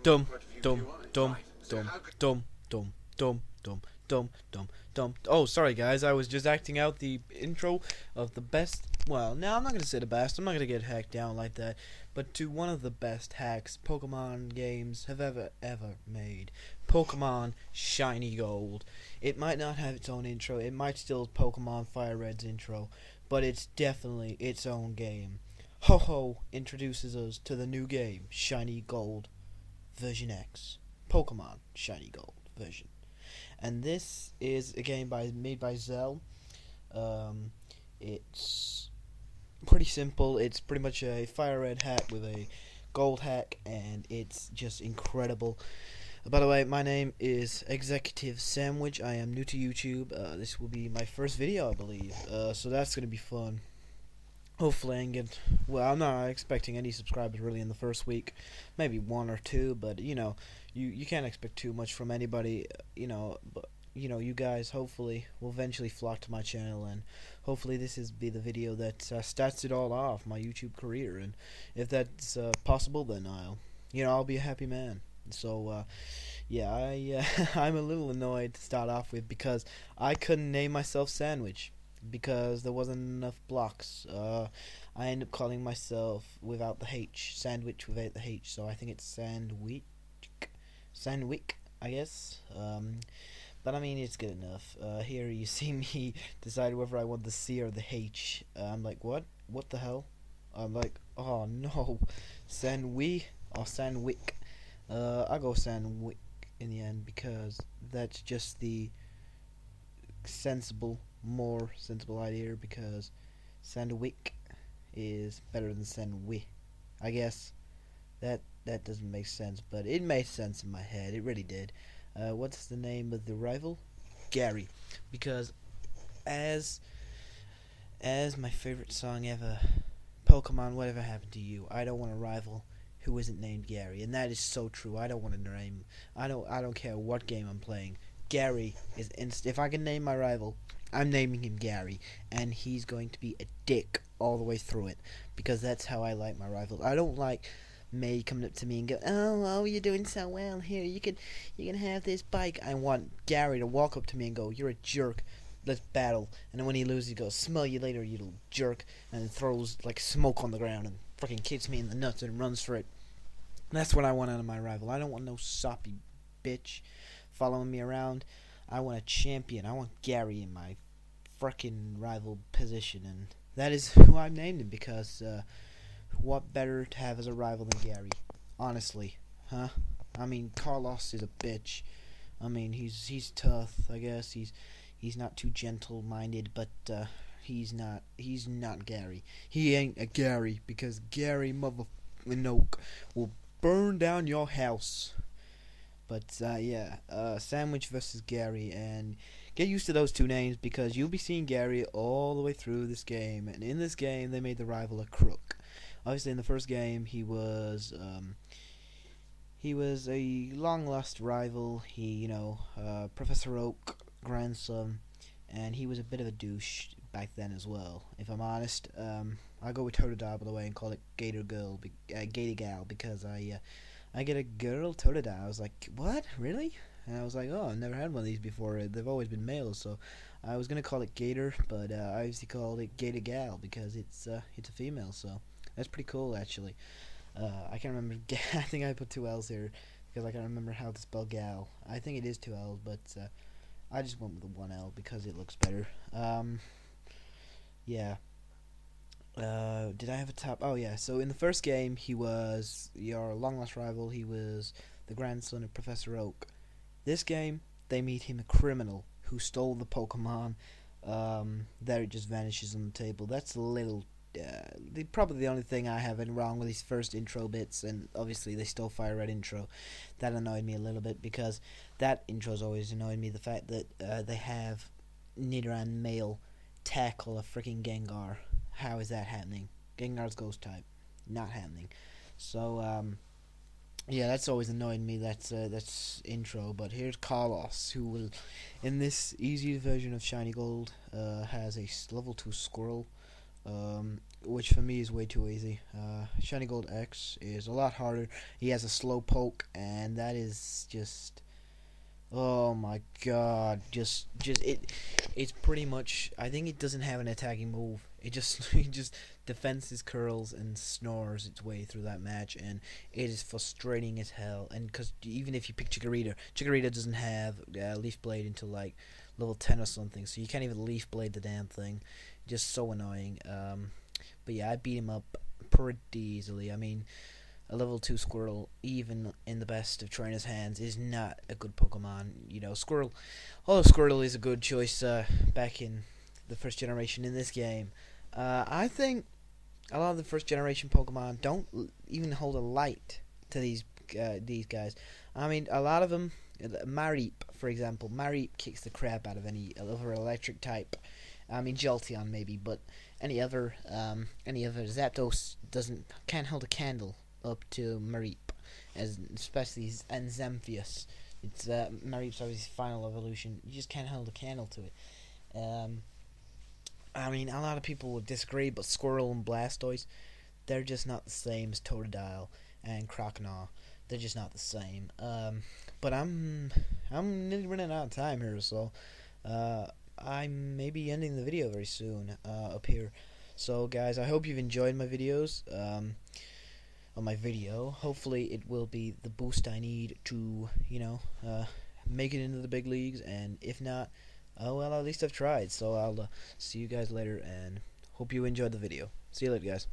Dum dum dum dum dum dum dum dum dum dum dum. Oh, sorry guys, I was just acting out the intro of the best. Well, no, I'm not gonna say the best. I'm not gonna get hacked down like that. But to one of the best hacks Pokemon games have ever made. Pokemon Shiny Gold. It might not have its own intro. It might still Pokemon Fire Red's intro, but it's definitely its own game. Ho Ho introduces us to the new game, Shiny Gold Version X. Pokemon Shiny Gold version. And this is a game made by Zell. It's pretty simple. It's pretty much a Fire Red hack with a gold hack, and it's just incredible. By the way, my name is Executive Sandwich. I am new to YouTube. This will be my first video, I believe. So that's going to be fun. Hopefully I can get, well, I'm not expecting any subscribers really in the first week, maybe one or two, but you can't expect too much from anybody, but you guys hopefully will eventually flock to my channel, and hopefully this is be the video that starts it all off, my YouTube career, and if that's possible, then I'll be a happy man. So yeah, I'm a little annoyed to start off with because I couldn't name myself Sandwich because there wasn't enough blocks. I ended up calling myself without the H, Sandwich without the H, so I think it's Sandwick, I guess. But I mean, it's good enough. Here you see me decide whether I want the C or the H. I'm like, what? What the hell? I'm like, oh no, Sandwi or Sandwick. I'll go Sandwick in the end because that's just the more sensible idea, because Sandwick is better than Sandwi. I guess that doesn't make sense, but it made sense in my head. It really did. What's the name of the rival? Gary, because as my favorite song ever, Pokemon, whatever happened to you? I don't want a rival who isn't named Gary, and that is so true. I don't want to name. I don't care what game I'm playing. Gary is if I can name my rival, I'm naming him Gary, and he's going to be a dick all the way through it, because that's how I like my rival. I don't like May coming up to me and go, oh, you're doing so well. Here, you can have this bike. I want Gary to walk up to me and go, you're a jerk. Let's battle. And then when he loses, he goes, smell you later, you little jerk, and then throws like smoke on the ground and fucking kicks me in the nuts and runs for it. That's what I want out of my rival. I don't want no soppy bitch following me around. I want a champion. I want Gary in my fucking rival position, and that is who I named him, because what better to have as a rival than Gary? Honestly, huh? I mean, Carlos is a bitch. I mean, he's tough. I guess he's not too gentle-minded, but he's not Gary. He ain't a Gary, because Gary will burn down your house. But yeah, Sandwich versus Gary, and get used to those two names, because you'll be seeing Gary all the way through this game. And in this game, they made the rival a crook. Obviously, in the first game, he was a long-lost rival. Professor Oak grandson, and he was a bit of a douche back then as well. If I'm honest, I'll go with Totodile, by the way, and call it GatorGal, because I get a girl Totodile. I was like, what? Really? And I was like, oh, I've never had one of these before. They've always been males, so I was gonna call it Gator, but I obviously called it GatorGal because it's a female. So that's pretty cool, actually. I can't remember. I think I put two L's here because I can't remember how to spell gal. I think it is two L's, but I just went with the one L because it looks better. Yeah. Did I have a top? Oh yeah. So in the first game, he was your long lost rival. He was the grandson of Professor Oak. This game, they meet him a criminal who stole the Pokemon. There it just vanishes on the table. That's a little. Probably the only thing I have wrong with these first intro bits, and obviously they stole Fire Red intro. That annoyed me a little bit, because that intro's always annoyed me. The fact that they have Nidoran male tackle a freaking Gengar. How is that happening? Gengar's ghost type. Not happening. So, yeah, that's always annoyed me. That's intro. But here's Carlos, who will, in this easy version of Shiny Gold, has a level 2 Squirrel. which for me is way too easy. Shiny Gold X is a lot harder. He has a slow poke, and that is just, oh my god, just it. It's pretty much. I think it doesn't have an attacking move. It just it just defenses curls and snores its way through that match, and it is frustrating as hell. And because even if you pick Chikorita, Chikorita doesn't have Leaf Blade until like level 10 or something, so you can't even Leaf Blade the damn thing. Just so annoying. But yeah, I beat him up pretty easily. I mean, a level 2 Squirtle, even in the best of trainers' hands, is not a good Pokemon. You know, Squirtle, although Squirtle is a good choice back in the first generation in this game, I think a lot of the first generation Pokemon don't even hold a light to these guys. I mean, a lot of them, Mareep, for example, Mareep kicks the crap out of any other electric type. I mean, Jolteon maybe, but any other Zapdos can't hold a candle up to Mareep, as especially and Xamphius. It's Mareep's obviously final evolution. You just can't hold a candle to it. I mean, a lot of people would disagree, but Squirtle and Blastoise, they're just not the same as Totodile and Croconaw. They're just not the same. But I'm nearly running out of time here, so I may be ending the video very soon up here. So guys, I hope you've enjoyed my videos. On my video, hopefully it will be the boost I need to, make it into the big leagues. And if not, oh well, at least I've tried. So I'll see you guys later, and hope you enjoyed the video. See you later, guys.